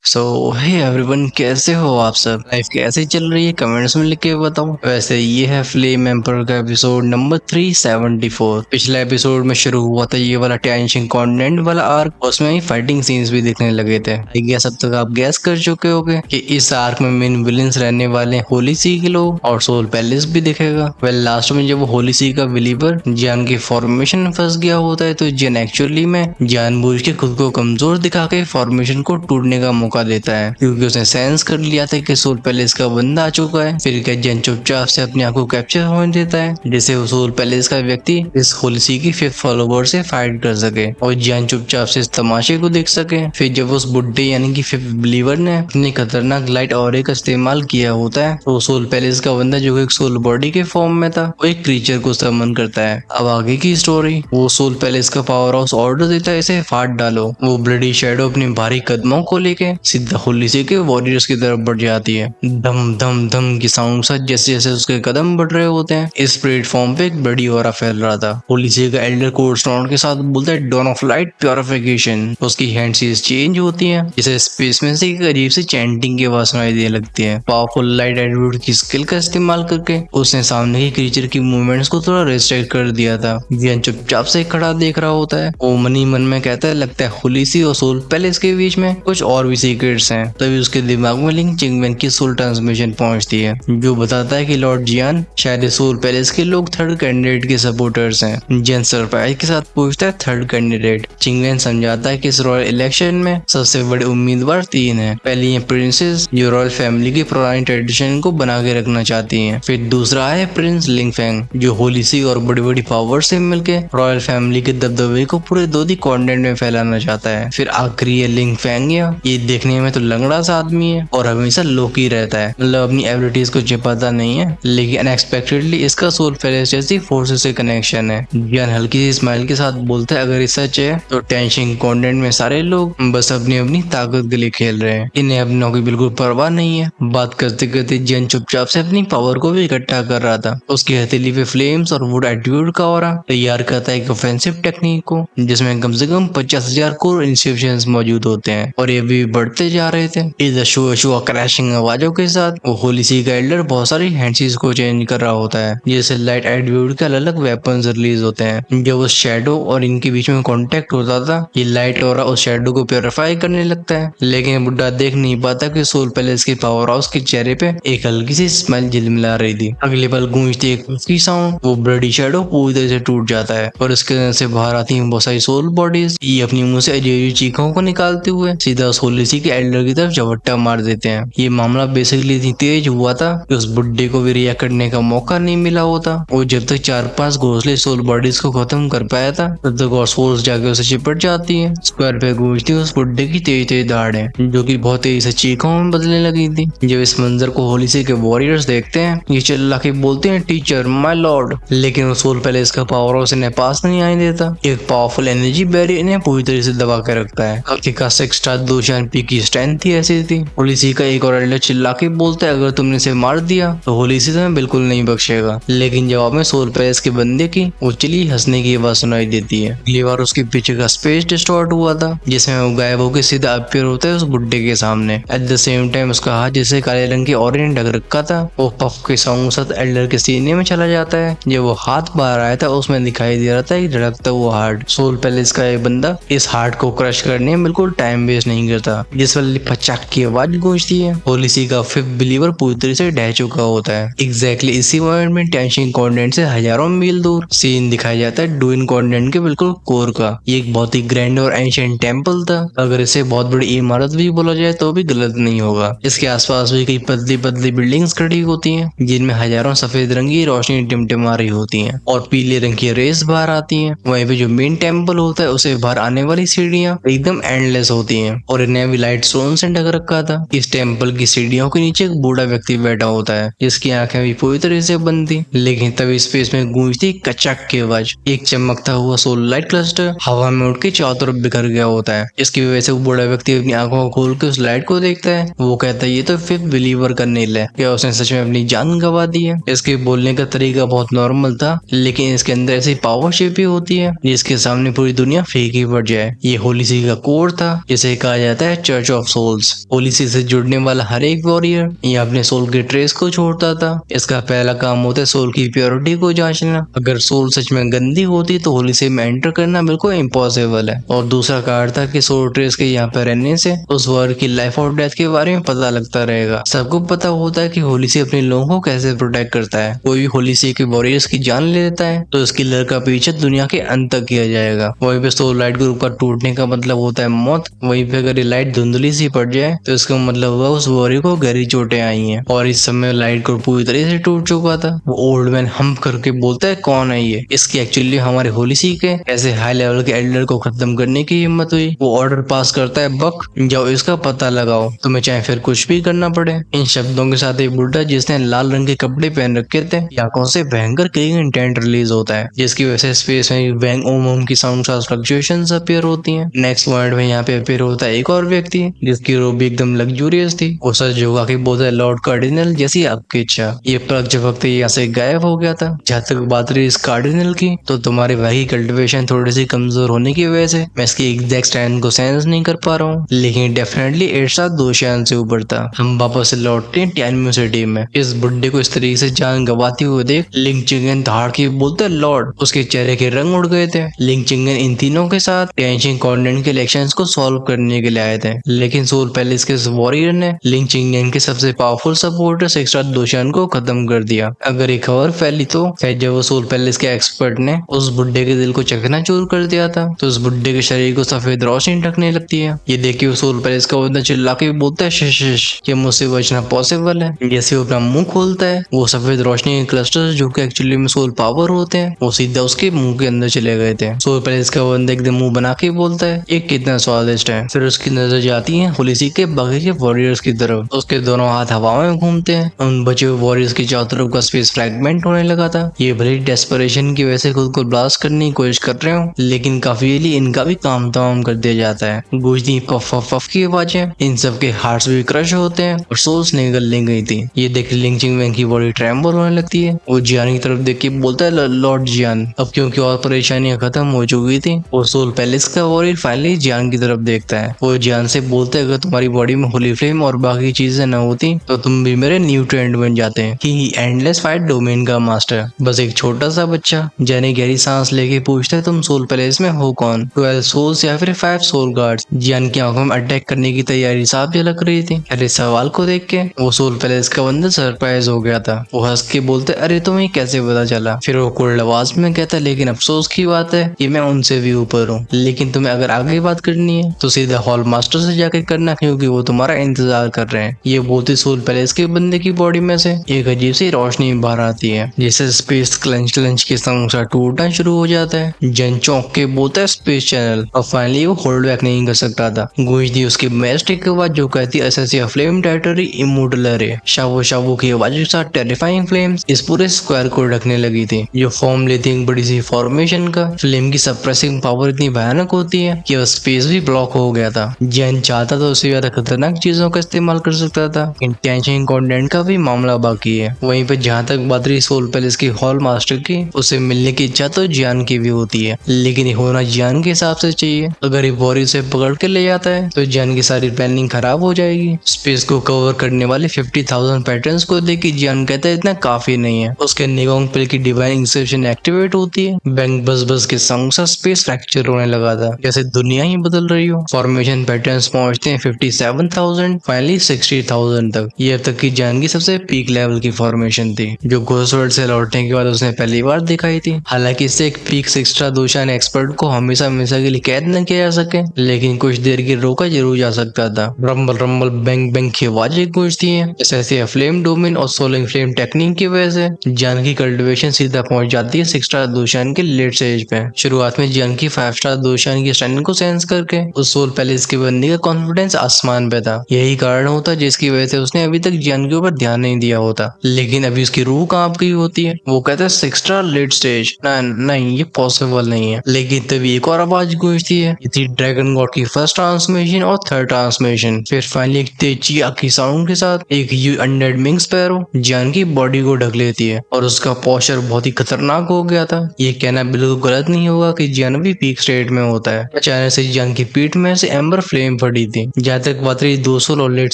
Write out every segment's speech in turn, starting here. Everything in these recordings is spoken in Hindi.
सो हे एवरीवन, कैसे हो आप सब? लाइफ कैसे चल रही है? कमेंट्स में लिख के बताओ। वैसे ये है फ्लेम एम्पर का एपिसोड नंबर 374। पिछला एपिसोड में शुरू हुआ था ये वाला टेंशन कॉन्टिनेंट वाला आर्क। उसमें ही फाइटिंग सीन्स भी दिखने लगे थे। आई गेस अब तक आप गैस कर चुके होगे कि इस आर्क में मेन विलेंस रहने वाले हैं होली सी के लोग, और सोल पैलेस भी दिखेगा। वेल लास्ट में जब वो होली सी का बिलीवर जियान की फॉर्मेशन में फंस गया होता है, तो जियान एक्चुअली में जानबूझ के खुद को कमजोर दिखा के फॉर्मेशन को टूटने का मौका देता है, क्योंकि उसने सेंस कर लिया था कि सोल पैलेस का बंदा आ चुका है। फिर क्या जियान चुपचाप से अपने आप को कैप्चर होने देता है, जिससे वो सोल पैलेस का व्यक्ति इस होली सी की 5th फॉलोवर से फाइट कर सके और जियान चुपचाप से इस तमाशे को देख सके। फिर जब उस बुड्ढे यानी कि 5th बिलीवर ने अपनी खतरनाक लाइट ऑरे का इस्तेमाल किया होता है, तो सोल पैलेस का बंदा जो एक सोल बॉडी के फॉर्म में था, वो एक क्रीचर को समन करता है। अब आगे की स्टोरी, वो सोल पैलेस का पावर हाउस ऑर्डर देता है इसे फाड़ डालो। वो ब्लडी शैडो अपने भारी कदमों को लेके सीधा होली सी के वॉरियर्स की तरफ बढ़ जाती है। धम धम धम की साउंड साथ जैसे जैसे उसके कदम बढ़ रहे होते हैं, इस प्लेटफॉर्म पे एक बड़ी ऑरा फैल रहा था। होली सी का एल्डर कोड स्टोन के साथ बोलता है डॉन ऑफ लाइट प्योरिफिकेशन। उसकी हैंड सीज चेंज होती है, जिसे स्पेस में से एक अजीब सी चैंटिंग की आवाज सुनाई देने लगती है। पावरफुल लाइट एट्रीब्यूट की स्किल का इस्तेमाल करके उसने सामने के क्रीचर की मूवमेंट्स को थोड़ा रिस्ट्रिक्ट कर दिया था। जियान चुपचाप से खड़ा देख रहा होता है। वो मनी मन में कहता है लगता है होली सी और सोल पैलेस के बीच में कुछ और भी सीक्रेट्स हैं। तभी उसके दिमाग में लिंग चिंगवेन की सोल ट्रांसमिशन पहुंचती है, जो बताता है कि लॉर्ड जियान शायद सोल पैलेस के लोग थर्ड कैंडिडेट के सपोर्टर्स हैं। जियान सरप्राइज के साथ पूछता है थर्ड कैंडिडेट। चिंगवेन समझाता है कि इस रॉयल इलेक्शन में सबसे बड़े उम्मीदवार 3 हैं। पहली है प्रिंसेस, जो रॉयल फैमिली की पुरानी ट्रेडिशन को बना के रखना चाहती है। फिर दूसरा है प्रिंस लिंगफेंग, जो होली सी और बड़ी बड़ी पावर से मिलके रॉयल फैमिली के दबदबे को पूरे दोदी कॉन्टिनेंट में फैलाना चाहता है। फिर आखिरी है लिंगफेंगिया। ये देखने में तो लंगड़ा सा आदमी है और हमेशा लोकी रहता है, मतलब अपनी एबिलिटीज को छिपाता नहीं है, लेकिन अनएक्सपेक्टेडली इसका सोल पैलेस जैसी फोर्सेस से कनेक्शन है। जियान हल्की सी स्माइल के साथ बोलता है अगर ये सच है तो टेंशन कॉन्टिनेंट में सारे लोग बस अपनी अपनी ताकत के लिए खेल रहे हैं, इन्हें अपनों की बिल्कुल परवाह नहीं है। बात करते करते जियान चुपचाप से अपनी पावर को भी इकट्ठा कर रहा था। उसकी हथेली पे फ्लेम्स और वुड एटीट्यूड का ऑरा तैयार करता है एक ऑफेंसिव टेक्निक को, जिसमें कम से कम 50,000 कोर इंस्क्रिप्शंस मौजूद होते हैं, और ये भी बढ़ते जा रहे थे। इधर शुआ क्रैशिंग आवाजों के साथ वो होली सी का एल्डर बहुत सारी हैंडसीज को चेंज कर रहा होता है, जैसे लाइट एटीट्यूड के अलग अलग वेपन्स रिलीज होते हैं। जब उस शैडो और इनके बीच में कांटेक्ट होता था, ये लाइट ऑरा उस शैडो को प्योरीफाई करने लगता है, लेकिन बुड्ढा देख नहीं पाता कि सोल पैलेस के पावर हाउस के चेहरे पे एक हल्की सी स्माइल झिलमिला रही थी। अगले पल गूंजती एक उसकी साउंड, वो ब्लडी शैडो पूरी तरह से टूट जाता है और उसके अंदर से बाहर आती हैं बहुत सारी सोल बॉडीज। ये अपनी मुंह से अजीब चीखों को निकालते हुए सीधा उस होली सी के एल्डर की तरफ झपट्टा मार देते हैं। ये मामला बेसिकली इतनी तेज हुआ था कि उस बुड्ढे को भी रिएक्ट करने का मौका नहीं मिला होता। वो जब तक 4-5 घोंसले सोल बॉडीज को खत्म कर पाया था, तब तक और सोल्स जाके उसे चिपट जाती है। स्क्वायर पे गूंजती उस बुड्ढे की तेज तेज दाढ़ें, जो कि बहुत तेजी से चीखों में बदलने लगी थी। जब इस मंजर को होली सी के वॉरियर्स देखते हैं, ये चिल्ला के बोलते हैं टीचर माय लॉर्ड, लेकिन वो सोल पैलेस का पावर हाउस इन्हें पास नहीं आने देता। एक पावरफुल एनर्जी बैरियर इन्हें पूरी तरह से दबा के रखता है। हल्की का 2 की स्ट्रेंथ थी ऐसी थी। होली सी का एक और एल्डर चिल्ला के बोलता है अगर तुमने इसे मार दिया तो होली सी तुम्हें बिल्कुल नहीं बख्शेगा, लेकिन जवाब में सोल पैलेस के बंदे की उचली हंसने की आवाज सुनाई देती है। अगली बार उसके पीछे का स्पेस डिस्टॉर्ट हुआ था, जिसमें वो गायब होकर सीधा अपीयर होता है उस बुड्ढे के सामने। एट द सेम टाइम उसका हाथ जिसे काले रंग के ऑरेंज ने ढक रखा था, वो पफ के साउंड साथ एल्डर के सीने में चला जाता है। जब वो हाथ बाहर आया था, उसमें दिखाई दे रहा था एक धड़कता हुआ हार्ट। सोल पैलेस का एक बंदा इस हार्ट को क्रश करने में बिल्कुल टाइम वेस्ट नहीं करता। जिस वाली पचाक की आवाज गूंजती है, होली सी का 5th बिलीवर पूरी तरह से ढह चुका होता है। एग्जैक्टली इसी मोमेंट में टेंशन कॉन्टिनेंट से हजारों मील दूर सीन दिखाया जाता है डुइन कॉन्टिनेंट के बिल्कुल कोर का। ये एक बहुत ही ग्रैंड और एंशिएंट टेंपल था। अगर इसे बहुत बड़ी इमारत भी बोला जाए तो भी गलत नहीं होगा। इसके आसपास भी कई पतली पतली बिल्डिंग्स खड़ी होती हैं, जिनमें हजारों सफेद रंग की रोशनी टिमटिमा रही होती है और पीले रंग की रेस बाहर आती हैं। वहीं पे जो मेन टेंपल होता है, उसे बाहर आने वाली सीढ़ियां एकदम एंडलेस होती हैं और इन्हें भी लाइट स्टोन से ढक रखा था। इस टेंपल की सीढ़ियों के नीचे एक बूढ़ा व्यक्ति बैठा होता है, जिसकी आंखें भी पूरी तरह से बंद थी। लेकिन तभी स्पेस में गूंजती कचक की आवाज। एक चमकता हुआ सोल लाइट क्लस्टर हवा में उड़ के चारों तरफ बिखर गया होता है। इसकी वजह से वो बूढ़ा व्यक्ति अपनी आंखों को खोल के उस लाइट को देखता है। वो कहता है ये तो 5th बिलीवर का नील है, क्या उसने सच में अपनी जान गंवा दी है? इसके बोलने का तरीका बहुत नॉर्मल था, लेकिन इसके अंदर ऐसी पावर शिप भी होती है जिसके सामने पूरी दुनिया फीकी पड़ जाए। ये होली सी का कोड था, जिसे कहा जाता है चर्च ऑफ सोल्स। होलिसी से जुड़ने वाला हर एक वॉरियर ये अपने सोल के ट्रेस को छोड़ता था। इसका पहला काम होता है सोल की प्योरिटी को जांचना। अगर सोल सच में गंदी होती तो होलिसी में एंटर करना बिल्कुल इम्पॉसिबल है। और दूसरा कारण था कि सोल ट्रेस के यहाँ पर रहने से उस वॉरियर की लाइफ और डेथ के बारे में पता लगता रहेगा। सबको पता होता है कि होलिसी अपने लोगों को कैसे प्रोटेक्ट करता है। कोई भी होलिसी के वॉरियर्स की जान ले लेता है तो उसकी किलर का पीछे दुनिया के अंत तक किया जाएगा। वहीं पे सोल लाइट ग्रुप का टूटने का मतलब होता है मौत। वहीं पे अगर ये लाइट धुंधली सी पड़ जाए तो इसका मतलब हुआ उस वॉरियर को गहरी चोटें आई हैं। और इस समय लाइट ग्रुप पूरी तरह से टूट चुका था। वो ओल्ड मैन हम करके बोलता है कौन है ये। इसकी एक्चुअली हमारे होलिसी के ऐसे हाई लेवल के एल्डर को खत्म करने की हिम्मत हुई। वो ऑर्डर पास करता है बक जाओ इसका पता लगाओ, तुम्हें चाहे फिर कुछ भी करना पड़े। इन शब्दों के साथ एक बुढ़ा जिसने लाल रंग के कपड़े पहन रखे थे आंखों से भयंकर किलिंग इंटेंट रिलीज होता है, जिसकी वजह से स्पेस में बैंग ओम ओम की साउंड फ्लक्चुएशंस अपीयर होती हैं। नेक्स्ट वर्ड में यहाँ पे अपीयर होता है एक और व्यक्ति जिसकी रोब भी एकदम लग्जूरियस थी। वो सच जोगा की बोलता है लॉर्ड कार्डिनल जैसी आपकी इच्छा। ये पलक झपकते यहाँ से गायब हो गया था। जहाँ तक बात रही इस कार्डिनल की तो तुम्हारी वही कल्टिवेशन थोड़ी सी कमजोर होने की वजह से मैं इसकी एग्जैक्ट स्टैंड को सेंस नहीं कर पा रहा हूँ, लेकिन डेफिनेटली इर्शा दो शान से ऊपर था। हम वापस से लौटते हैं टैनम्यू सिटी में। इस बुड्ढे को इस तरीके से जान गवाती हुए देख लिंग चिंगन धाड़ के बोलते लॉर्ड। उसके चेहरे के रंग उड़ गए थे। लिंग चिंगन इन तीनों के साथ टेंशिंग कॉन्टिनेंट के इलेक्शंस को सॉल्व करने के लिए आए थे, लेकिन सोल पैलेस के वॉरियर ने लिंग चिंगन के सबसे पावरफुल सपोर्टर सेक्स्ट्रा दोशान को खत्म कर दिया। अगर एक खबर फैली तो जब वो सोल पैलेस के एक्सपर्ट ने उस बुड्ढे के दिल को चकनाचूर कर दिया था तो उस बुड्ढे के शरीर को सफेद रोशनी ढकने लगती है। ये देखिए वो सोल पैलेस का बंदा चिल्ला के बोलता है शिश कि मुझसे बचना पॉसिबल है। जैसे वो अपना मुंह खोलता है वो सफेद रोशनी के क्लस्टर्स जो कि एक्चुअली में सोल पावर होते हैं वो सीधा उसके मुंह के अंदर चले गए थे। सोल पैलेस का बंदा एकदम मुंह बना के बोलता है ये कितना स्वादिष्ट है। फिर उसकी नजर जाती है होलिसी के बाकी के वॉरियर्स की तरफ। उसके दोनों हाथ हवा में घूमते हैं। उन बचे हुए वॉरियर्स की चारों तरफ का स्पेस फ्रैगमेंट होने लगा था। ये भले डेस्परेशन की वजह से खुद को ब्लास्ट करने की कोशिश कर रहे हो, लेकिन काफी इनका भी काम तमाम कर दिया जाता है। गूंजती पफ पफ पफ की आवाजें, इन सब के हार्ट्स भी क्रश होते हैं और सोल्स निगल गई थी। ये देख लिंग चिंगवेंग की बॉडी ट्रेम्बल होने लगती है। वो जियान की तरफ देख के बोलता है लॉर्ड जियान। अब क्योंकि और परेशानियां खत्म हो चुकी थी वो सोल पैलेस का वॉरियर फाइनली जियान की तरफ देखता है। वो जियान से बोलते है अगर तुम्हारी बॉडी में होली फ्लेम और बाकी चीजें न होती तो तुम भी मेरे न्यू ट्रेंड बन जाते हैं कि एंडलेस फाइट डोमेन का मास्टर। बस एक छोटा सा बच्चा जाने गहरी सांस लेके पूछता है तुम सोल पैलेस में हो कौन, 12 सोल्स या फिर 5 सोल गार्ड्स। जियान की आंखों में अटैक करने की तैयारी साफ झलक रही थी। अरे सवाल को देख के वो सोल पैलेस का बंदा सरप्राइज हो गया था। वो हंस के बोलते अरे तुम्हें कैसे पता चला। फिर वो कोल्ड आवाज में कहता लेकिन अफसोस की बात है कि मैं उनसे भी ऊपर हूँ, लेकिन तुम्हें अगर आगे बात करनी है तो सीधा हॉल मास्टर से जाके करना क्योंकि वो तुम्हारा इंतजार कर रहे हैं। ये बोलती सोल पैलेस के बंदे की बॉडी में से एक अजीब सी रोशनी बाहर आती है जिससे स्पेस क्लंच क्लंच के संग टूटना शुरू हो जाता है। जन चौंक के बोलता है स्पेस चैनल और फाइनली वो होल्ड बैक नहीं कर सकता था। गूंजती उसकी मैस्टिक आवाज जो कहती है फ्लेम टेरिटरी इमोटलर है। शावो शावो की आवाज के साथ टेरिफाइंग फ्लेम्स इस पूरे स्क्वायर को ढकने लगी थी जो फॉर्म लेती है बड़ी सी फॉर्मेशन का। फ्लेम की सप्रेसिंग पावर इतनी भयानक होती है कि स्पेस भी ब्लॉक हो गया था। जैन चाहता तो उससे ज्यादा खतरनाक चीजों का इस्तेमाल कर सकता था। इंटेंशन कंटेंट का भी मामला बाकी है। वहीं पे जहाँ तक बात रही सोल पैलेस की हॉल मास्टर की, उसे मिलने की इच्छा तो जियान की भी होती है, लेकिन ये होना जियान के हिसाब से चाहिए। अगर ये बोरी से पकड़ के ले जाता है तो जियान की सारी प्लानिंग खराब हो जाएगी। स्पेस को कवर करने वाले 50,000 पैटर्न्स को देख के जियान कहता है इतना काफी नहीं है। उसके निगोंग पिल की डिवाइन इंसेप्शन एक्टिवेट होती है। बैंक बस बस के संग सा स्पेस फ्रैक्चर होने लगा था जैसे दुनिया ही बदल रही हो। फॉर्मेशन पैटर्न्स पहुंचते हैं 57,000 फाइनली 60,000 तक। ये अब तक की जियान की सबसे पीक लेवल की फॉर्मेशन थी जो घोसवर्ड से लौटने के बाद उसने पहली बार दिखाई थी। हालांकि इससे एक पीक सेक्स्ट्रा दोशान एक्सपर्ट को हमेशा हमेशा के लिए कैद न किया जा सके, लेकिन कुछ देर की रोका जरूर जा सकता था। रंबल रंबल बैंग बैंग की आवाजें गूंजती हैं। ऐसे फ्लेम डोमेन और सोलिंग फ्लेम टेक्निक की वजह से जियान की कल्टिवेशन सीधा पहुंच जाती है 6 स्टार दोशान के लेट स्टेज पे। शुरुआत में जियान की 5 स्टार दोशान की स्टैंड को सेंस करके उस सोल पैलेस के बंदी का कॉन्फिडेंस आसमान पे था। यही कारण होता जिसकी वजह से उसने अभी तक जियान के ऊपर ध्यान नहीं दिया होता, लेकिन अभी उसकी रूह कांप गई होती है। वो कहता है 6 स्टार लेट स्टेज, नहीं ये पॉसिबल नहीं है। लेकिन तभी एक और आवाज गूंजती है। ये थी ड्रैगन गॉड की फर्स्ट ट्रांसमिशन और थर्ड ट्रांसमिशन। फिर फाइनली एक तेज चीख की साउंड के साथ एक अनडेड मिंग स्पैरो जियान की बॉडी को ढक लेती है और उसका पोस्चर बहुत ही खतरनाक हो गया था। ये कहना बिल्कुल गलत नहीं होगा कि जियान भी पीक स्टेट में होता है। अचानक से जियान की पीठ में से एम्बर फ्लेम फटी थी। जहाँ तक बात रही 200 लॉलेट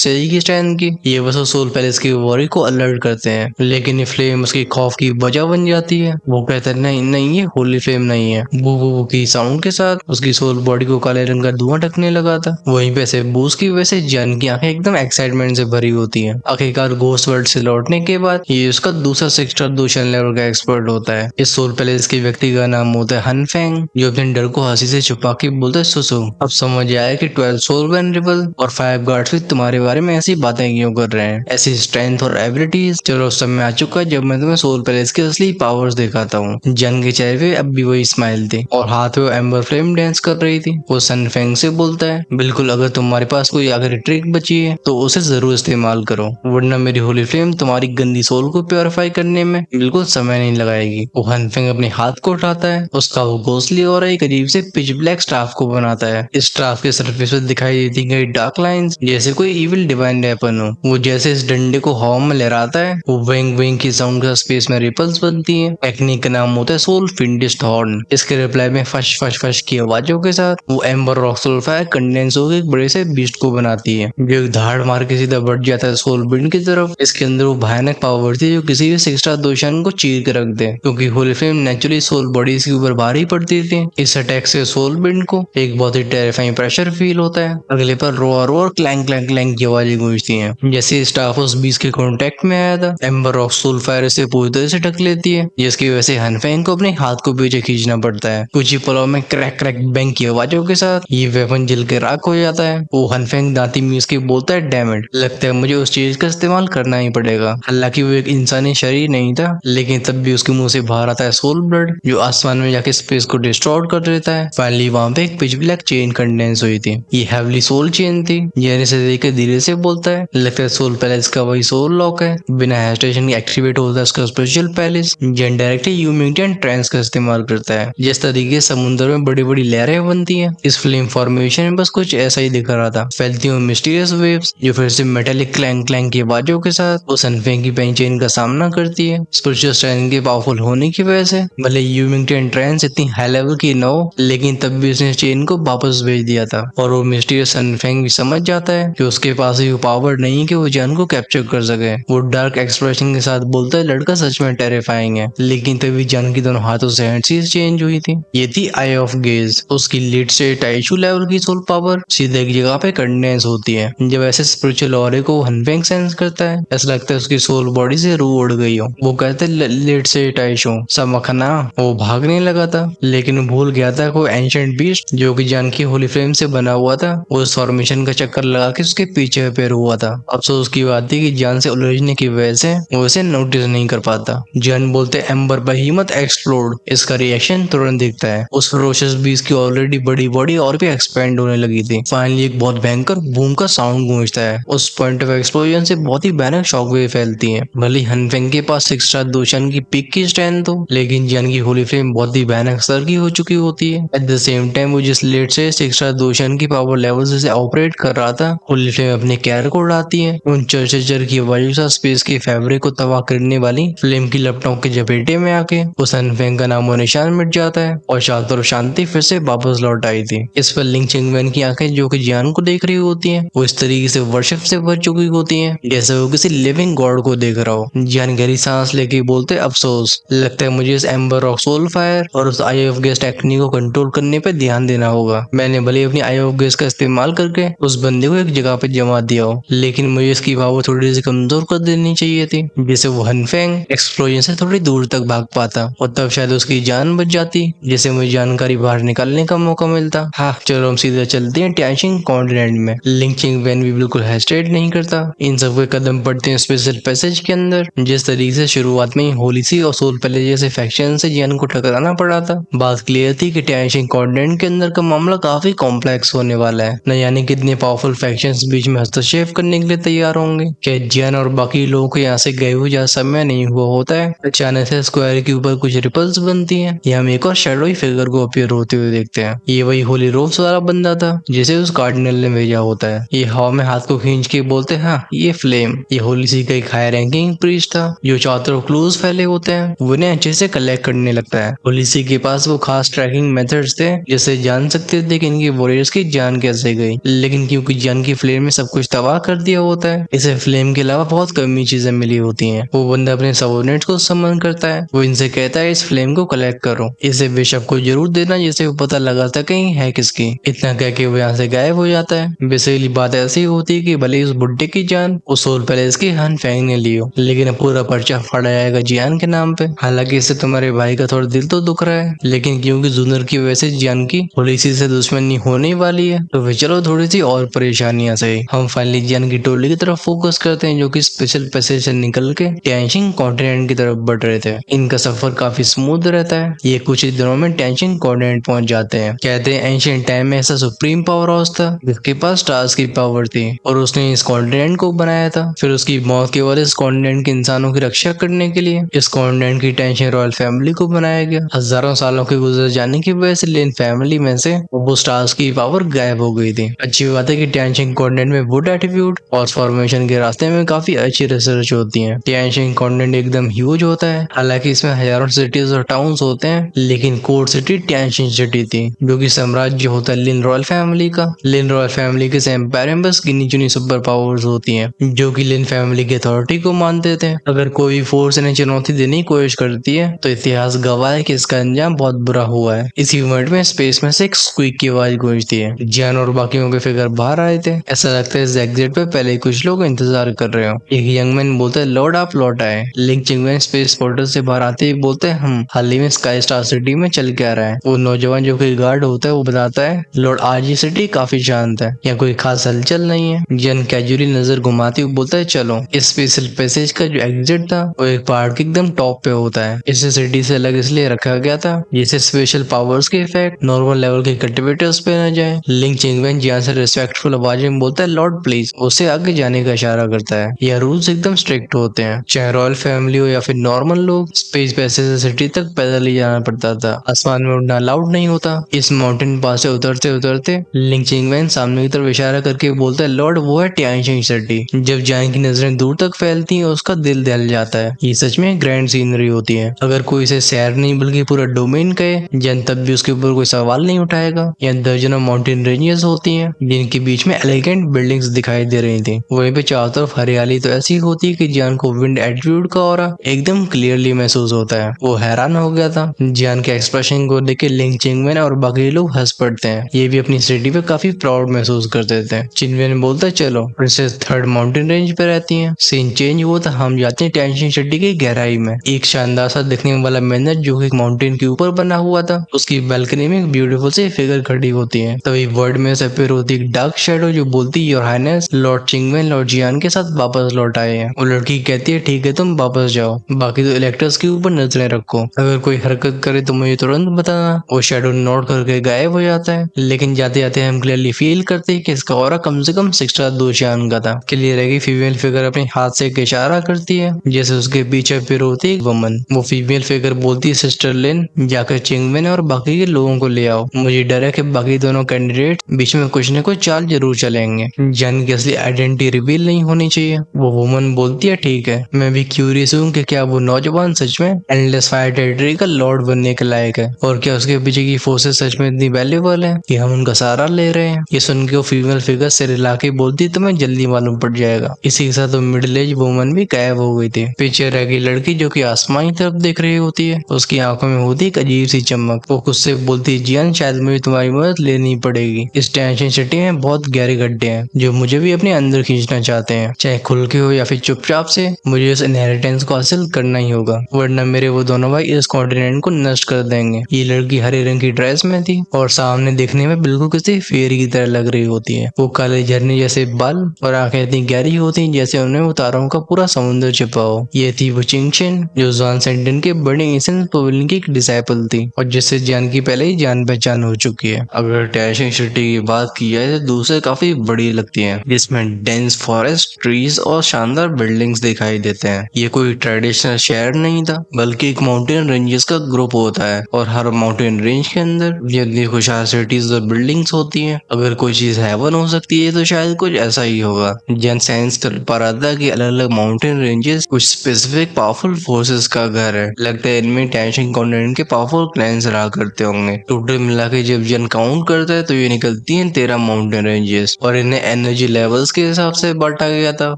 से की स्टैंड की, ये बस सोल पैलेस की वॉरी को अलर्ट करते हैं, लेकिन ये फ्लेम उसकी खौफ की वजह बन जाती है। वो कहता है नहीं नहीं ये होली फ्लेम नहीं है। वो की साउंड के साथ उसकी सोल बॉडी को काले रंग का धुआं ढकने लगा था। वहीं पे से बूस की वजह से जन की आंखें एकदम एक्साइटमेंट से भरी होती हैं। आखिरकार घोस्ट वर्ल्ड से लौटने के बाद ये उसका दूसरा 6 लेवल का एक्सपर्ट होता है। इस सोल पैलेस के व्यक्ति का नाम होता है हनफेंग, जो अपने डर को हंसी से छुपा के बोलता है सुसु। अब समझ आया कि 12 सोल वेनरेबल और 5 गार्ड्स भी तुम्हारे बारे में ऐसी बातें क्यों कर रहे हैं, ऐसी स्ट्रेंथ और एबिलिटीज। चलो समय आ चुका है जब मैं तुम्हें सोल पैलेस के असली पावर्स दिखाता हूँ। जन के चेहरे पे अब भी वही स्माइल थी और हाथ में वो एम्बर फ्लेम डांस कर रही थी। वो सनफेंग से बोलता है बिल्कुल, अगर तुम्हारे पास कोई आखिरी ट्रिक बची है तो उसे जरूर इस्तेमाल करो, वरना मेरी होली फ्लेम तुम्हारी गंदी सोल को प्योरीफाई करने में बिल्कुल समय नहीं लगाएगी। वो हनफेंग अपने हाथ को उठाता है, उसका वो घोंसले और एक अजीब से पिच ब्लैक स्टाफ को बनाता है। इस स्टाफ के सरफेस पर दिखाई देती गई डार्क लाइंस जैसे कोई इविल डिवाइन वेपन हो। वो जैसे इस डंडे को हवा में लहराता है, वो विंग विंग की साउंड का स्पेस में रिपल्स बनती है। टेक्निक का नाम होता है सोल फिंडिस्ट हॉर्न। इसके रिप्लाई में फश फश फश की आवाजों के साथ वो amber rock soul fire condense होकर एक बड़े से बीस्ट को बनाती है, जो एक धाड़ मार के सीधा बढ़ जाता है सोल बिंड की तरफ। इसके अंदर वो भयानक पावर थी जो किसी भी 6 स्टार दोषान को चीर के रख दे, क्योंकि holy flame naturally soul bodies के ऊपर भारी पड़ती थी। इस अटैक से सोल बिंड को एक बहुत ही टेरिफाइंग प्रेशर फील होता है। अगले पर रोआर और क्लैंक क्लैंक क्लैंक की आवाजें गूंजती हैं। जैसे स्टाफ उस बीस के कांटेक्ट में आया था, एम्बर ऑफ सोल फायर से पूरी तरह से ढक लेती है, जिसकी वजह से हनफेंग को अपने हाथ को पीछे खींचना पड़ता है। कुछ ही पलों में क्रैक क्रैक बैंग की आवाजों के साथ ये वेपन जल के राख हो जाता है। वो हनफेंग दांती मीस के बोलता है डैम इट, लगता है मुझे उस चीज का इस्तेमाल करना ही पड़ेगा। हालांकि वो एक इंसानी शरीर नहीं था, लेकिन तब भी उसके मुंह से बाहर आता है सोल ब्लड, जो आसमान में जाके स्पेस को डिस्ट्रॉय कर देता है। फाइनली वहां पे एक पिच ब्लैक चेन कंडेंस हुई थी। ये हेवली सोल चेन थी। जेन से देखकर धीरे से बोलता है लगता है सोल पैलेस का वही सोल लॉक है। बिना हेजिटेशन के एक्टिवेट होता है उसका स्पेशल पैलेस। जेन डायरेक्टली यूमिंगटन ट्रांस का इस्तेमाल करता है। जिस तरीके से समुद्र में बड़ी बड़ी लहरें बनती है, इस फिल्म फॉर्मेशन में बस कुछ ऐसा ही दिख रहा था। फैलती हुई मिस्टीरियस वेव्स जो फिर से मेटेलिक क्लैंक क्लैंक की आवाजों के साथ उस सनफेंग की पेन चेन का सामना करती है। स्पिरिचुअल स्ट्रेंथ के पावरफुल होने की वजह से भले यूमिंगटन ट्रांस इतनी हाई लेवल की न हो, लेकिन तब भी उसने चेन को वापस भेज दिया था। और वो मिस्टीरियस सनफेंग भी समझ जाता है कि उसके पास ये पावर नहीं कि वो जान को कैप्चर कर सके। वो डार्क एक्सप्रेशन के साथ बोलता है लड़का सच में टेरिफाइंग है, लेकिन तभी जान की दोनों हाथों से हैंडसीज चेंज हुई थी। ये थी आई ऑफ गेज। उसकी लीड से टाइशू लेवल की सोल पावर सीधे एक जगह पे कंडेंस होती है। जब ऐसे स्पिरिचुअल ऑरे को हनफेंग सेंस करता है, ऐसा लगता है उसकी सोल बॉडी से रूह उड़ गई हो। वो कहते लीड से टाइशू समखना। वो भागने लगा था, लेकिन भूल गया था कोई एंशिएंट बीस्ट जो कि जान की होली फ्लेम से बना हुआ था, उस फॉर्मेशन का चक्कर लगा के उसके पीछे पैर हुआ था। अफसोस की बात थी कि जान से उलझने की वजह से वो इसे नोटिस नहीं कर पाता। जान बोलते एम्बर बहीमत एक्सप्लोड। इसका रिएक्शन तुरंत दिखता है। उस फरोशियस बीस्ट की ऑलरेडी बड़ी बॉडी और भी एक्सपेंड होने लगी थी। फाइनली एक बहुत भयंकर बूम का साउंड गूंजता है। उस पॉइंट ऑफ एक्सप्लोजन से बहुत ही भयानक शॉकवेव फैलती है। भले हनफेंग के पास 6 स्टार दोषान की पीक की स्ट्रेंथ हो, लेकिन जान की होली फ्लेम बहुत ही भयानक स्तर की हो चुकी होती है। एट द सेम टाइम वो जिस लेट से 6 स्टार दोषान की पावर लेवल से ऑपरेट कर रहा था, होली फ्लेम अपने कैर को उड़ाती है। उन चर्चर की आवाजों से स्पेस के फैब्रिक को तबाह करने वाली फ्लेम की लपटों के जपेटे में आके उस हनफेंग का नामो निशान मिट जाता है और शांति फिर से वापस लौट आई थी। इस पर लिंग चिंगवेन की आंखें जो कि जियान को देख रही होती हैं, वो इस तरीके से वर्शिप से भर चुकी होती हैं जैसे वो किसी लिविंग गॉड को देख रहा हो। जियान गहरी सांस लेके बोलते अफसोस, लगता है मुझे इस एम्बर ऑफ सोल फायर और उस आई ऑफ गेस टेक्निक को कंट्रोल करने पे ध्यान देना होगा। मैंने भले अपनी आई ऑफ गेस का इस्तेमाल करके उस बंदे को एक जगह पे जमा दिया हो, लेकिन मुझे इसकी पावर थोड़ी सी कमजोर कर देनी चाहिए थी, जिससे वो हनफेंग एक्सप्लोजन से थोड़ी दूर तक भाग पाता और तब शायद उसकी जान बच जाती, जिससे मुझे जानकारी बाहर निकालने का मौका मिलता। हाँ चलो हम सीधे चलते हैं टैंशिंग कॉन्टिनेंट में। लिंग चिंगवेन भी बिल्कुल हेजिटेट नहीं करता। इन सब के कदम पड़ते हैं स्पेशल पैसेज के अंदर। जिस तरीके से शुरुआत में होली सी और सोल पैलेस जैसे फैक्शन से जियान को टकराना पड़ा था, बात क्लियर थी कि टैंशिंग कॉन्टिनेंट के अंदर का मामला काफी कॉम्प्लेक्स होने वाला है। न जाने कितने पावरफुल फैक्शंस बीच में हस्तक्षेप करने के लिए तैयार होंगे। क्या जियान और बाकी लोगों को यहाँ से गए हुए ज्यादा समय नहीं हुआ होता है, अचानक से स्क्वायर के ऊपर कुछ रिपल्स बनती हैं। यहाँ हम एक और शैडोई फिगर को अपीयर होते हुए देखते हैं। ये वही होली रोब्स वाला बंदा था जिसे उस कार्डिनल ने भेजा होता है। ये हवा में हाथ को खींच के बोलते हैं हाँ ये फ्लेम। ये होली सी का एक हाई रैंकिंग प्रीस्ट था जो चारों तरफ क्लूज फैले होते हैं वो इन्हें अच्छे से कलेक्ट करने लगता है। होली सी के पास वो खास ट्रैकिंग मेथड्स थे जिससे जान सकते थे कि इनके वॉरियर्स की जान कैसे कैसे गई, लेकिन क्योंकि जियान की फ्लेम में सब कुछ तबाह कर दिया होता है, इसे फ्लेम के अलावा बहुत कमी चीजें मिली होती हैं। वो बंदा अपने सबऑर्डिनेट्स को समन करता है, वो इनसे कहता है इस फ्लेम को कलेक्ट करो, इसे बिशप को जरूर देना जिससे वो पता लगा सके है किसकी। इतना कह के वो यहाँ से गायब हो जाता है। बेसिकली बात ऐसी होती है कि भले उस बुड्ढे की जान उस सोल पैलेस की हन फेंग ने ली हो, लेकिन अब पूरा पर्चा फड़ा जाएगा जियान के नाम पे। हालांकि इससे तुम्हारे भाई का थोड़ा दिल तो दुख रहा है, लेकिन क्योंकि जूनर की वजह से जियान की थोड़ी सी से दुश्मनी होने वाली है, तो फिर चलो थोड़ी सी और परेशानियां सही। हम फाइनली जियान की टोली की तरफ फोकस करते हैं, जो कि स्पेशल पैसेज से निकल के टैंशिंग कॉन्टिनेंट की तरफ बढ़ रहे थे। इनका सफर काफी स्मूथ रहता है। ये कुछ ही दिनों में टैंशिंग कॉन्टिनेंट पहुंच जाते हैं। कहते हैं एंशिएंट टाइम में ऐसा सुप्रीम पावर हाउस था जिसके पास स्टार्स की पावर थी और उसने इस कॉन्टिनेंट को बनाया था। फिर उसकी मौत के बाद इस कॉन्टिनेंट के इंसानों की रक्षा करने के लिए इस कॉन्टिनेंट की टेंशन रॉयल फैमिली को बनाया गया। हजारों सालों के गुजर जाने की वजह से लेन फैमिली में से वो स्टार्स की पावर गायब हो गई थी। अच्छी बात है कि टेंशिंग कॉन्टिनेंट में वुड एटीट्यूड और फॉर्मेशन के रास्ते में काफी अच्छी रिसर्च होती है। टेंशिंग कॉन्टिनेंट एकदम ह्यूज होता है, हालांकि इसमें हजारों सिटीज और टाउन्स होते हैं, लेकिन कोर सिटी टेंशिंग सिटी थी, जो कि साम्राज्य होता है लिन रॉयल फैमिली का। लिन रॉयल फैमिली के एम्पायर में बस गिनी चुनी सुपर पावर्स होती हैं, जो कि लिन फैमिली की अथॉरिटी को मानते थे। अगर कोई फोर्स इन्हें चुनौती देने की कोशिश करती है तो इतिहास गवाह है कि इसका अंजाम बहुत बुरा हुआ है। इसी मोमेंट में स्पेस में से एक स्क्वीक की आवाज गूंजती है। जियान और बाकियों के फिगर बाहर आए थे। ऐसा लगता है इस एग्जिट पे पहले ही कुछ लोग इंतजार कर रहे हो। एक यंग मैन बोलता है लॉर्ड आप लौट आए। लिंग चिंगमैन स्पेस पोर्टल से बाहर आते ही बोलते हैं हम हाल ही में स्काई स्टार सिटी में चल के आ रहा है। वो नौजवान जो कि गार्ड होता है वो बताता है लॉर्ड आज ये सिटी काफी शांत है, यहाँ कोई खास हलचल नहीं है। जियान कैजुअली नजर घुमाते हुए बोलता है चलो। इस स्पेशल पैसेज का जो एग्जिट था वो एक पहाड़ के एकदम टॉप पे होता है। इसे सिटी से अलग इसलिए रखा गया था जिससे स्पेशल पावर्स के इफेक्ट नॉर्मल लेवल के कल्टिवेटर्स पे न जाए। लिंग चिंगमैन जियान से रिस्पेक्टफुल आवाज में बोलता है लॉर्ड प्लीज, उसे आगे जाने का इशारा करता है। यह रूल्स एकदम स्ट्रिक्ट होते हैं, चाहे रॉयल फैमिली हो या फिर नॉर्मल लोग, स्पेस पैसेज से सिटी तक पैदल ही जाना पड़ता था। आसमान में उड़ना अलाउड नहीं होता। इस माउंटेन पास से उतरते उतरते लिंग चिंगमैन सामने की तरफ इशारा करके बोलता है लॉर्ड वो है टियानशिंग सिटी। जब जियान की नजरें दूर तक फैलती हैं उसका दिल दहल जाता है। ये सच में ग्रैंड सीनरी होती है। अगर कोई इसे शहर नहीं बल्कि पूरा डोमेन कहे जन तब भी उसके ऊपर कोई सवाल नहीं उठाएगा। यहाँ दर्जनों माउंटेन रेंजेस होती हैं जिनके बीच में एलिगेंट बिल्डिंग्स दिखाई दे रही थी। वहीं पे चारों तरफ हरियाली तो ऐसी होती है कि जियान को विंड एटीट्यूड का ऑरा एकदम क्लियरली महसूस होता है। वो हैरान हो गया था। जियान के एक्सप्रेशन को देख लिंग चिंगमैन और बाकी लोग हंस पड़ते हैं। ये भी अपनी सिटी पे काफी प्राउड महसूस करते थे। चिंगमैन बोलता है चलो। प्रिंसेस थर्ड माउंटेन रेंज पे रहती हैं। सीन चेंज हुआ था, हम जाते हैं टेंशन सिटी की गहराई में। एक शानदार सा दिखने वाला मैनर जो एक माउंटेन के ऊपर बना हुआ था, उसकी बालकनी में एक ब्यूटीफुल सी फिगर खड़ी होती है। तभी वर्ड में से अपियर होती एक डार्क शैडो जो बोलती योर हाइनेस लॉर्ड चिंगमैन लॉर्ड जियान के साथ वापस लौट आए हैं। वो लड़की कहती है ठीक है तुम वापस जाओ, बाकी तो इलेक्टर्स के ऊपर नजरें रखो, अगर कोई हरकत करे तो मुझे तुरंत बताना। वो शैडो नोट करके गायब हो जाता है, लेकिन जाते जाते हम क्लियरली फील करते हैं कि इसका ऑरा कम से कम 6 जियान का था। क्लियर है कि फीमेल फिगर अपने हाथ से एक इशारा करती है जैसे उसके पीछे फिर होती है वुमन। वो फीमेल फिगर बोलती है सिस्टर लिन जाकर चिंगमैन और बाकी के लोगों को ले आओ, मुझे डर है कि बाकी दोनों कैंडिडेट बीच में कुछ न कुछ चाल जरूर चलेंगे। जियान की असली आइडेंटिटी रिवील नहीं होनी चाहिए। वो वुमन बोलती है ठीक है, मैं भी क्यूरियस हूँ कि क्या वो नौजवान सच में एंडलेस फायर टेरिटरी का लॉर्ड बनने के लायक है और क्या उसके पीछे की फोर्सेस सच में इतनी वैल्यूएबल है कि हम उनका सहारा ले रहे हैं। ये सुन के वो फीमेल फिगर सिर हिला के बोलती तुम्हें जल्दी मालूम पड़ जाएगा। इसी के साथ वो मिडिल एज वुमन भी गायब हो गई थी। पीछे रह गई लड़की जो कि आसमान की तरफ देख रही होती है। उसकी आंखों में होती एक अजीब सी चमक। वो खुद से बोलती है जियान शायद मुझे तुम्हारी मदद लेनी पड़ेगी। इस टेंशन सिटी में बहुत गहरे गड्ढे हैं जो मुझे भी अपने अंदर खींचना चाहते हैं, चाहे खुल के हो या फिर चुपचाप से। मुझे इस इनहेरिटेंस को हासिल करना ही होगा, वरना मेरे वो दोनों भाई इस कॉन्टिनेंट को नष्ट कर देंगे। ये लड़की हरे रंग की ड्रेस में थी और सामने देखने में बिल्कुल किसी फेरी की तरह लग रही होती है। वो काले झरने जैसे बाल और आंखें इतनी गहरी होती हैं जैसे उन्हें उतारों का पूरा समुद्र छिपा हो। ये थी वो चिंगशन जो जॉन सेंटन के बड़े एसेंस पवेलियन की एक डिसाइपल थी और जिससे जियान की पहले ही जान पहचान हो चुकी है। अगर टैशिंग सिटी की बात की जाए तो दूसरे काफी बड़ी लगती है, जिसमें डेंस फॉरेस्ट, ट्रीज और शानदार बिल्डिंग्स दिखाई देते हैं। ये कोई ट्रेडिशनल शहर नहीं था बल्कि एक माउंटेन रेंजेस का ग्रुप होता है और हर माउंटेन रेंज के अंदर जितनी खुशहाल सिटीज और बिल्डिंग्स होती हैं। अगर कोई चीज हेवन हो सकती है तो शायद कुछ ऐसा ही होगा। जन साइंस कर पा रहा था कि अलग अलग माउंटेन रेंजेस कुछ स्पेसिफिक पावरफुल फोर्सेस का घर है। लगता है इनमें टैंशिंग कॉन्टिनेंट के पावरफुल क्लैंस रहा करते होंगे। टोटल मिला के जब जन काउंट करता है तो ये निकलती होती हैं 13 माउंटेन रेंजेस और इन्हें एनर्जी लेवल्स के हिसाब से बांटा गया था।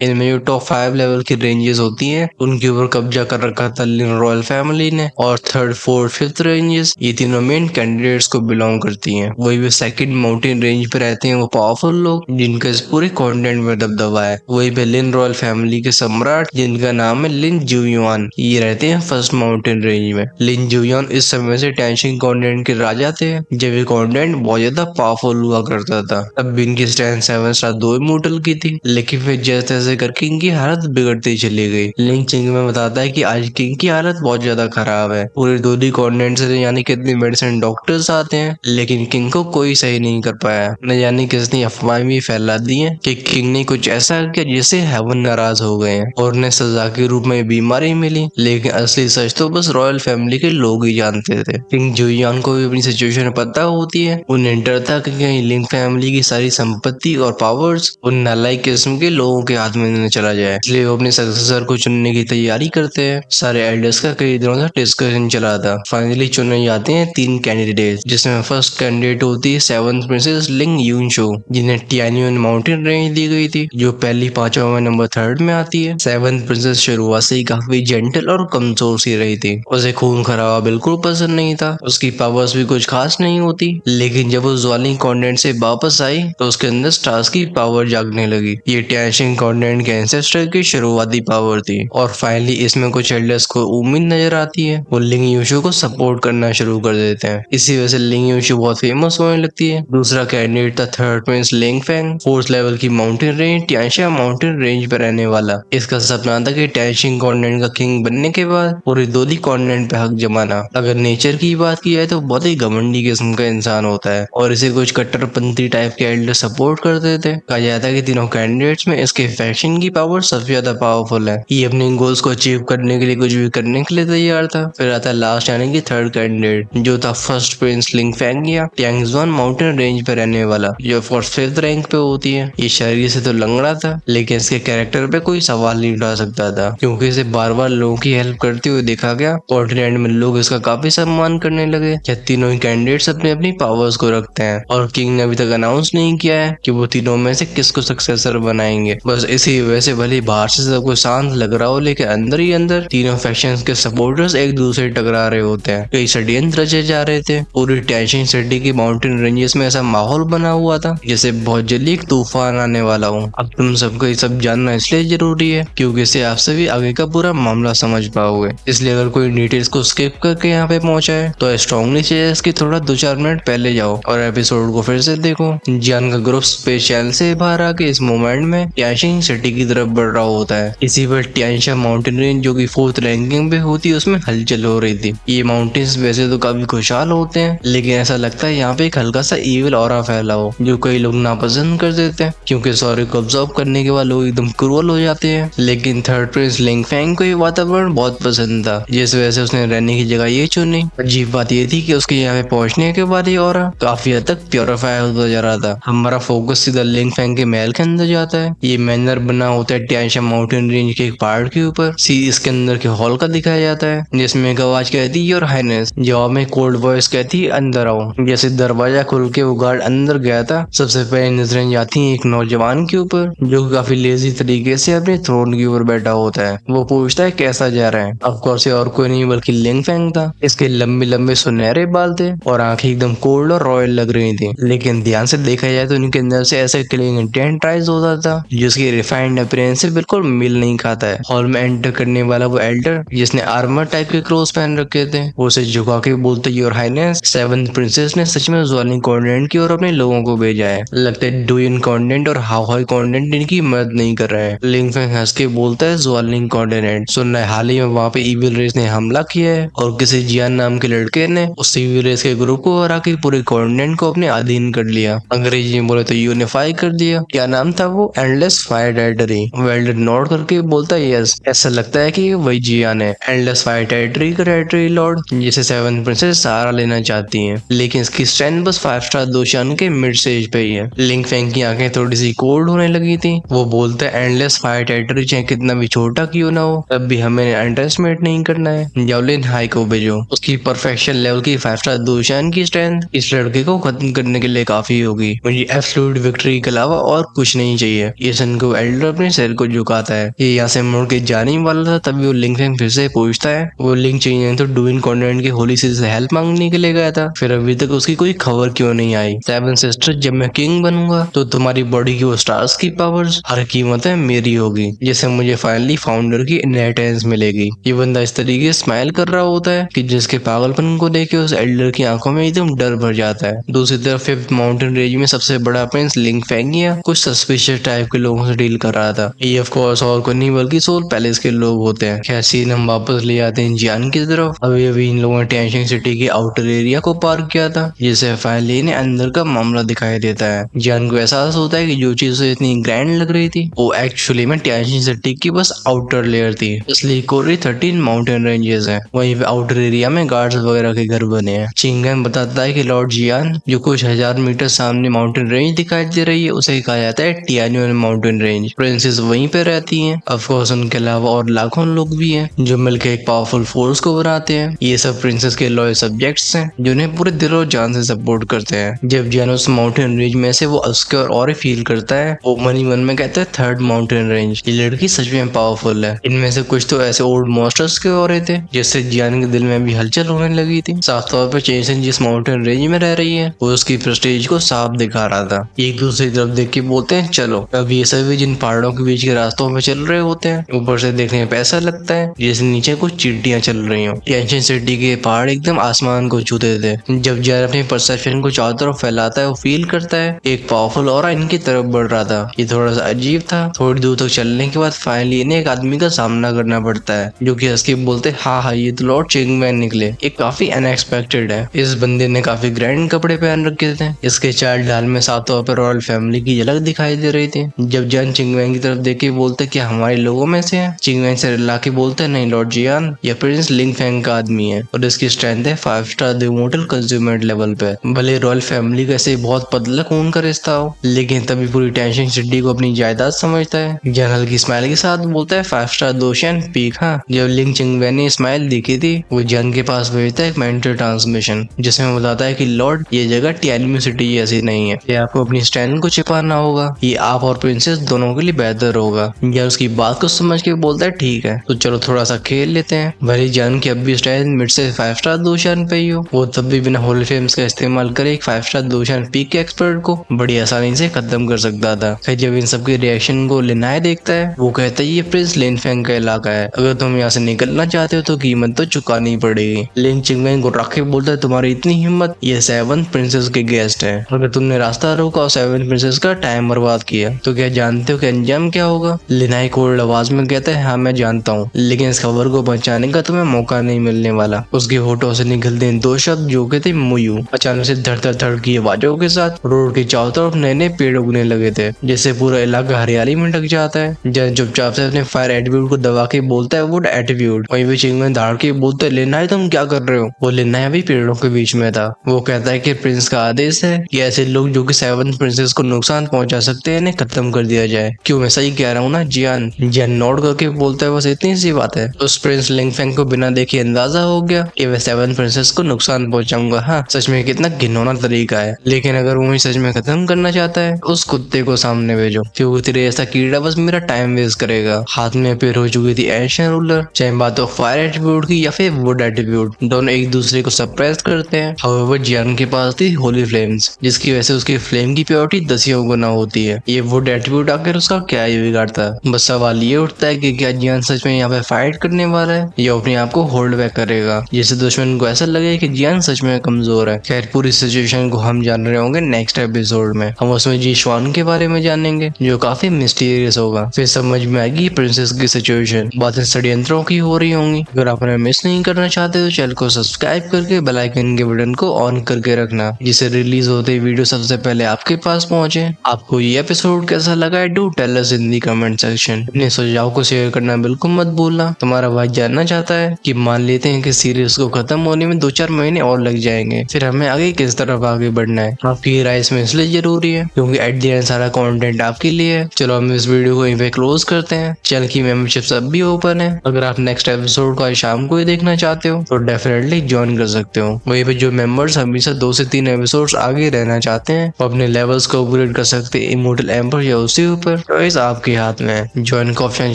इनमें जो टॉप 5 लेवल की रेंजेस होती हैं उनके ऊपर कब्जा कर रखा था लिन रॉयल फैमिली ने, और थर्ड फोर्थ फिफ्थ रेंजेस ये तीनों मेन कैंडिडेट्स को बिलोंग करती हैं। वही भी सेकंड माउंटेन रेंज पे रहते हैं वो पावरफुल लोग जिनका इस पूरे कॉन्टिनेंट में दबदबा है। वही पे लिन रॉयल फैमिली के सम्राट जिनका नाम है लिन जुयुआन, ये रहते हैं फर्स्ट माउंटेन रेंज में। लिन जुयुआन इस समय से टैंशिंग कॉन्टिनेंट के राजा थे जब ये कॉन्टिनेंट बहुत ज्यादा पावरफुल हुआ करता था। तब भी इनकी स्ट्रेंथ 7 स्टार 2 इमोर्टल की थी, लेकिन फिर जैसे तैसे करके इनकी हालत बिगड़ती चली गई। लिंक चिंग में बताता है कि आज किंग की हालत बहुत ज्यादा खराब है। पूरे दूसरी कॉन्टिनेंट से यानी कितने मेडिसिन डॉक्टर्स आते हैं लेकिन किंग को कोई सही नहीं कर पाया। न जाने किसने अफवाहें भी फैला दी है कि किंग ने कुछ ऐसा किया जिससे हेवन नाराज हो गए हैं और उन्हें सजा के रूप में बीमारी मिली, लेकिन असली सच तो बस रॉयल फैमिली के लोग ही जानते थे। किंग जुयांग को भी अपनी सिचुएशन पता होती है। उन्हें डर था कि कहीं लिंग फैमिली की सारी संपत्ति और पावर्स उन नालायक किस्म के लोगों के हाथ में न चला जाए, इसलिए वो अपने सक्सेसर को चुनने की तैयारी करते हैं। सारे एल्डर्स का कई दिनों से डिस्कशन चला था। फाइनली चुने जाते हैं 3 कैंडिडेट, जिसमें फर्स्ट कैंडिडेट होती है 7th प्रिंसेस लिंग यूनशो जिन्हें टियान्युन माउंटेन रेंज दी गई थी, जो पहली 5वां में नंबर 3rd में आती है। 7th प्रिंसेस शुरुआत से ही काफी जेंटल और कमजोर सी रही थी। उसे खून खराबा बिल्कुल पसंद नहीं था, उसकी पावर्स भी कुछ खास नहीं होती, लेकिन जब वो ज्वालिंग कॉन्टिनेंट से वापस आई तो उसके अंदर स्टार्स की पावर जागने लगी। ये टैंशिंग कॉन्टिनेंट के एंसेस्टर की शुरुआती पावर थी और फाइनली इसमें कुछ एल्डर्स को उम्मीद नजर आती है। वो लिंग यूशु को सपोर्ट करना शुरू कर देते हैं। इसी वजह से लिंग यूशु बहुत फेमस होने लगती है। दूसरा कैंडिडेट था 3rd प्रिंस लिंग फेंग, 4th लेवल की माउंटेन रेंज ट्यांशा माउंटेन रेंज पर रहने वाला। इसका सपना था कि टैंशिंग कॉन्टिनेंट का किंग बनने के बाद पूरी दोली कॉन्टिनेंट पे हक जमाना। अगर नेचर की बात की जाए तो बहुत ही घमंडी किस्म का इंसान होता है और इसे कुछ कट्टरपंथी टाइप के एल्डर सपोर्ट करते थे। कहा जाता है कि तीनों कैंडिडेट्स में इसके फैक्शन की पावर सबसे ज्यादा पावरफुल है। ये अपने गोल्स को अचीव करने के लिए कुछ भी करने के लिए तैयार था। फिर आता है लास्ट यानी कि 3rd कैंडिडेट जो था फर्स्ट प्रिंस लिंग फेंगिया टैंगजुआन माउंटेन रेंज पे रहने वाला, जो 5th रैंक पे होती है। ये शरीर से तो लंगड़ा था लेकिन इसके कैरेक्टर पे कोई सवाल नहीं उठा सकता था क्योंकि इसे बार बार लोगों की हेल्प करते हुए देखा गया। कॉन्टिनेंट में लोग इसका काफी सम्मान करने लगे। क्या तीनों ही कैंडिडेट्स अपनी अपनी पावर्स को रखते हैं और किंग ने अभी तक अनाउंस नहीं किया है कि वो तीनों में से किसको सक्सेसर बनाएंगे। बस इसी वजह से भले बाहर से सबको शांत लग रहा हो लेकिन अंदर ही अंदर तीनों फैक्शंस के सपोर्टर्स एक दूसरे टकरा रहे होते हैं। कई षड्यंत्र रचे जा रहे थे। पूरी टैंशिंग सिटी की माउंटेन रेंजेस में ऐसा माहौल बना हुआ था जैसे बहुत जल्दी एक तूफान आने वाला हो। अब तुम सबको ये सब जानना इसलिए जरूरी है क्योंकि इससे आप सभी आगे का पूरा मामला समझ पाओगे। इसलिए अगर कोई डिटेल्स को स्किप करके यहाँ पे पहुंचा है तो स्ट्रांगली सजेस्ट कि थोड़ा 2-4 मिनट पहले जाओ और एपिसोड को फिर से देखो। जियान का ग्रुप स्पेस चैनल से बाहर आके इस मोमेंट में टैंशिंग सिटी की तरफ बढ़ रहा होता है। इसी पर टैंशा माउंटेन रेंज जो कि 4th रैंकिंग पे होती है उसमें हलचल हो रही थी। ये माउंटेन्स वैसे तो काफी खुशहाल होते हैं लेकिन ऐसा लगता है यहाँ पे एक हल्का सा ईविल ऑरा फैला हो जो कई लोग नापसंद कर देते हैं क्योंकि सॉरी को ऑब्जर्व करने के बाद लोग एकदम क्रूअल हो जाते हैं। लेकिन 3rd प्रिंस लिंग फेंग को ये वातावरण बहुत पसंद था जिस वजह से उसने रहने की जगह ये चुनी। अजीब बात ये थी कि उसके यहाँ पे पहुंचने के बाद ये ऑरा काफी हद तक प्योरीफाई होता जा रहा था। हमारा फोकस सीधा लिंग फेंग के महल के अंदर जाता है। ये मैनर बना होता है टैंशा माउंटेन रेंज के एक पहाड़ के ऊपर। इसके अंदर के हॉल का दिखाया जाता है जिसमें एक आवाज कहती है योर हाइनेस। जवाब में कोल्ड वॉइस कहती है अंदर आओ। जैसे दरवाजा खुल के वो गार्ड अंदर गया था सबसे पहले नजरें जाती है एक नौजवान के ऊपर जो काफी लेजी तरीके से अपने थ्रोन के ऊपर बैठा होता है। वो पूछता है कैसा जा रहा है। ऑफ कोर्स ये और कोई नहीं बल्कि लिंग फेंग था। इसके लंबे लंबे सुनहरे बाल थे और आंखें एकदम कोल्ड और रॉयल लग रही थी, लेकिन ध्यान से देखा जाए तो इनके अंदर से ऐसा किलिंग इंटेंट राइज होता था जिसकी रिफाइंड अपीयरेंस से बिल्कुल मिल नहीं खाता है। हॉल में एंटर करने वाला वो एल्डर जिसने आर्मर टाइप के क्लोथ पहन रखे थे वो उसे झुका के बोलते योर हाइनेस 7th प्रिंसेस ने सच में ज्वालिंग कॉन्टिनेंट की ओर अपने लोगों को भेजा है। लगता है डुइन कॉन्टिनेंट और हाओहाई कॉन्टिनेंट इनकी मदद नहीं कर रहे हैं। लिंग फेंग हंस के बोलता है ज्वालिंग कॉन्टिनेंट सुनना है हाल ही में वहाँ पे इविल रेस ने हमला किया है और किसी जियान नाम के लड़के ने उस इविल रेस के ग्रुप को हरा के पूरे कॉन्टिनेंट को अपने अधीन कर लिया। अंग्रेजी में बोले तो यूनिफाई कर दिया। क्या नाम था वो endless fire territory. Welder note करके बोलता है यस। ऐसा लगता है कि वही जियान है एंडलेस फायर टेरिटरी का टेरिटरी लॉर्ड जिसे 7th प्रिंसेस सहारा लेना चाहती है, लेकिन इसकी स्ट्रेंथ बस 5 स्टार दोशान के मिड स्टेज पे ही है। लिंग फेंग की आंखें थोड़ी सी कोल्ड होने लगी थी। वो बोलता है एंडलेस फायर टेरिटरी चाहे कितना भी छोटा क्यों ना हो तब भी हमें अंडरएस्टिमेट नहीं करना है। जावलिन हाई को भेजो। उसकी परफेक्शन लेवल की 5 स्टार दोशान की स्ट्रेंथ इस लड़के को खत्म करने के लिए काफी होगी। मुझे एब्सोल्यूट विक्ट्री के अलावा और कुछ नहीं चाहिए। ये सन को एल्डर अपने सिर को झुकाता है। ये यहाँ से मुड़ के जाने ही वाला था, तभी वो लिंग फेंग फिर से पूछता है। वो लिंग चाहिए तो डुइन कॉन्वेंट की होली से हेल्प मांगने के लिए गया था, फिर अभी तक उसकी कोई खबर क्यों नहीं आई। सेवन सिस्टर, जब मैं किंग बनूंगा तो तुम्हारी बॉडी की वो स्टार्स की पावर्स हर कीमत है मेरी होगी, जिससे मुझे फाइनली फाउंडर की इनहेरिटेंस मिलेगी। ये बंदा इस तरीके से स्माइल कर रहा होता है कि जिसके पागलपन को देख के उस एल्डर की आंखों में एकदम डर भर जाता है। दूसरी तरफ फिफ्थ माउंटेन रेंज में सबसे बड़ा प्रिंस लिंग फेंगिया कुछ सस्पिशियस टाइप के लोगों से डील कर रहा था। ये ऑफ कोर्स और कोई नहीं बल्कि सोल पैलेस के लोग होते हैं। खैर सीन हम वापस ले आते हैं जियान की तरफ। अभी अभी इन लोगों ने टैंशिंग सिटी के आउटर एरिया को पार किया था, जिससे फाइनली इन्हें अंदर का मामला दिखाई देता है। जियान को एहसास होता है कि जो चीज उसे इतनी ग्रैंड लग रही थी वो एक्चुअली में टैंशिंग सिटी की बस आउटर लेयर थी। इसलिए कोरी 13 माउंटेन रेंजेस है, वहीं पे आउटर एरिया में गार्ड्स वगैरह के घर बने हैं। चिंगन बताता है कि लॉर्ड जियान जो कुछ 1000 मीटर सामने माउंटेन रेंज दिखाई दे रही है उसे कहा जाता है टियानुएन माउंटेन रेंज। प्रिंसेस वहीं पे रहती हैं। ऑफ कोर्स उनके अलावा और लाखों लोग भी हैं जो मिलकर एक पावरफुल फोर्स को बनाते हैं। ये सब प्रिंसेस के लॉयल सब्जेक्ट्स हैं जो उन्हें पूरे दिल और जान से सपोर्ट करते हैं। जब जियान उस माउंटेन रेंज में से वो उसके और फील करता है, वो मन में कहता है थर्ड माउंटेन रेंज। ये लड़की सच में पावरफुल है। इनमें से कुछ तो ऐसे ओल्ड मॉन्स्टर्स के हो रहे थे जिससे जियान के दिल में भी हलचल होने लगी थी। साफ तौर पर चेंसन जिस माउंटेन रेंज में रह रही है वो उसकी प्रेस्टीज को साफ दिखा रहा था। एक दूसरी तरफ देख के बोलते हैं चलो। अब ये सभी जिन पहाड़ों के बीच के रास्तों में चल रहे होते हैं, ऊपर से देखने में ऐसा लगता है जैसे नीचे कुछ चींटियां चल रही हो। टेंशन सिटी के पहाड़ एकदम आसमान को छूते थे। जब जियान अपनी परसेप्शन को चारों तरफ फैलाता है वो फील करता है एक पावरफुल ऑरा इनकी तरफ बढ़ रहा था। ये थोड़ा सा अजीब था। थोड़ी दूर तक चलने के बाद फाइनली इन्हें एक आदमी का सामना करना पड़ता है जो कि हंस के बोलते हाँ ये तो लॉर्ड चिंगमैन निकले। ये काफी अनएक्सपेक्टेड है। इस बंदे ने काफी ग्रैंड कपड़े पहन रखे थे। इसके चाल ढाल में साफ तौर पर रॉयल फैमिली की झलक दिखाई दे रही थी। जब जियान चिंगमैन की तरफ देख के बोलते क्या हमारे लोगों में से है, चिंगमैन से ला के बोलते नहीं लॉर्ड जियान ये प्रिंस लिंग फेंग का आदमी है और इसकी स्ट्रेंथ है 5 star the immortal consumer level पे। भले रॉयल फैमिली का ऐसे बहुत पतला खून का रिश्ता हो, लेकिन तभी पूरी टेंशन सिटी को अपनी जायदाद समझता है। जियान हल्की स्माइल के साथ बोलता है 5 स्टार दोशियन पीक। हाँ, जब लिंग चिंगमैन ने स्माइल दिखी थी वो जियान के पास भेजता है एक मेंटल ट्रांसमिशन जिसमें बताता है कि लॉर्ड ये जगह टियान्यू सिटी ऐसी नहीं है, ये आपको अपनी स्ट्रेंथ को छिपाना होगा, ये आप और प्रिंसेस दोनों के लिए बेहतर होगा। जियान उसकी बात को समझ के बोलता है ठीक है तो चलो थोड़ा सा खेल लेते हैं। भले जियान की अब भी स्ट्रेंथ मिड से 5 स्टार दोशियन पे ही हो, वो तब भी बिना होली फ्लेम्स का इस्तेमाल करे एक 5 स्टार दोशियन पीक के एक्सपर्ट को बड़ी आसानी से खत्म कर सकता था। फिर जब इन सब के रिएक्शन को लिनाए देखता है वो कहता है ये प्रिंस लिनफेंग का इलाका है, अगर तुम यहाँ से निकलना चाहते हो तो कीमत तो चुकानी पड़ेगी। लिंग चिंगमैन को रख के बोलता है तुम्हारी इतनी हिम्मत, ये 7 प्रिंसेस के गेस्ट है, अगर तुमने रास्ता रोका और 7 प्रिंसेस का टाइम बर्बाद किया तो क्या जानते हो कि अंजाम क्या होगा। लिनाई कोल्ड आवाज में कहता है हाँ मैं जानता हूँ, लेकिन इस खबर को पहुंचाने का तुम्हें मौका नहीं मिलने वाला। उसके होठों से निकलते हैं 2 शब्द जो कि थे मुयू। अचानक से धड़ धड़ धड़ की आवाजों के साथ रोड के चारों तरफ नए नए पेड़ उगने लगे थे, जिससे पूरा इलाका हरियाली में ढक जाता है। जैन चुपचाप से अपने फायर एटीट्यूड को दबा के बोलता है वुड एटीट्यूड। वहीं पे चिंगमैन धाड़ के बोलता है लिनाई तुम क्या कर रहे हो। वो लिनाई अभी पेड़ों के बीच में था। वो कहता है कि प्रिंस का आदेश है कि ऐसे लोग जो कि 7 प्रिंसेस को नुकसान पहुंचा सकते हैं इन्हें खत्म कर दिया जाए। क्यों मैं सही कह रहा हूँ ना जियान। जियान नोट करके बोलता है बस इतनी सी बात है। उस प्रिंस लिंगफेंग को बिना देखे अंदाजा हो गया कि वह 7 प्रिंसेस को नुकसान पहुंचाऊंगा। हाँ सच में कितना घिनौना तरीका है, लेकिन अगर वो सच में खत्म करना चाहता है उस कुत्ते को सामने भेजो, क्योंकि तेरे ऐसा कीड़ा बस मेरा टाइम वेस्ट करेगा। हाथ में पेर हो चुकी थी एंशिएंट रूलर, चाहे बात हो फायर एटीट्यूड की या फिर वुड एटीट्यूड, दोनों एक दूसरे को सरप्राइज करते हैं। हाउएवर जियान के पास थी होली फ्लेम्स, जिसकी वजह से उसकी फ्लेम की प्योरिटी 10 गुना होती है। ये वुड एटीट्यूड आकर उसका क्या ही बिगाड़ता है। बस सवाल ये उठता है कि क्या जियान सच में यहाँ पे फाइट करने वाला है या अपने आप को होल्ड बैक करेगा, जिससे दुश्मन को ऐसा लगे कि जियान सच में कमजोर है। खैर पूरी सिचुएशन को हम जान रहे होंगे नेक्स्ट एपिसोड में। हम उसमें जी श्वान के बारे में जानेंगे जो काफी मिस्टीरियस होगा। फिर समझ में आएगी प्रिंसेस की सिचुएशन, बातें षड्यंत्रों की हो रही होंगी। अगर आप उन्हें मिस नहीं करना चाहते तो चैनल को सब्सक्राइब करके बेल आइकन के बटन को ऑन करके रखना, जिससे रिलीज होते वीडियो सबसे पहले आपके पास पहुंचे। आपको ये एपिसोड कैसा लगा do tell us in the comment section. अपने सुझाव को शेयर करना बिल्कुल मत भूलना। तुम्हारा भाई जानना चाहता है कि मान लेते हैं कि सीरीज को खत्म होने में 2-4 महीने और लग जाएंगे, फिर हमें आगे किस तरफ आगे बढ़ना है। आपकी राय इसमें इसलिए जरूरी है क्योंकि एट द एंड सारा कंटेंट आपके लिए है। चलो हम इस वीडियो को यहीं पे क्लोज करते हैं। चैनल की मेंबरशिप सब भी ओपन है। अगर आप नेक्स्ट एपिसोड को आज शाम को ही देखना चाहते हो तो डेफिनेटली ज्वाइन कर सकते हो। वहीं पे जो मेंबर्स हमेशा 2 से 3 एपिसोड एपिसोड्स आगे रहना चाहते हैं वो अपने लेवल्स को अपग्रेड कर सकते हैं इमोर्टल एम्पर या उससे ऊपर। चॉइस आपके हाथ में है। ज्वाइन का ऑप्शन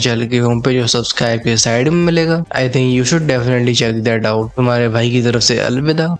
चैनल की होम पेज और सब्सक्राइब के साइड में मिलेगा। I think you should definitely check that out. तुम्हारे भाई की तरफ से अलविदा।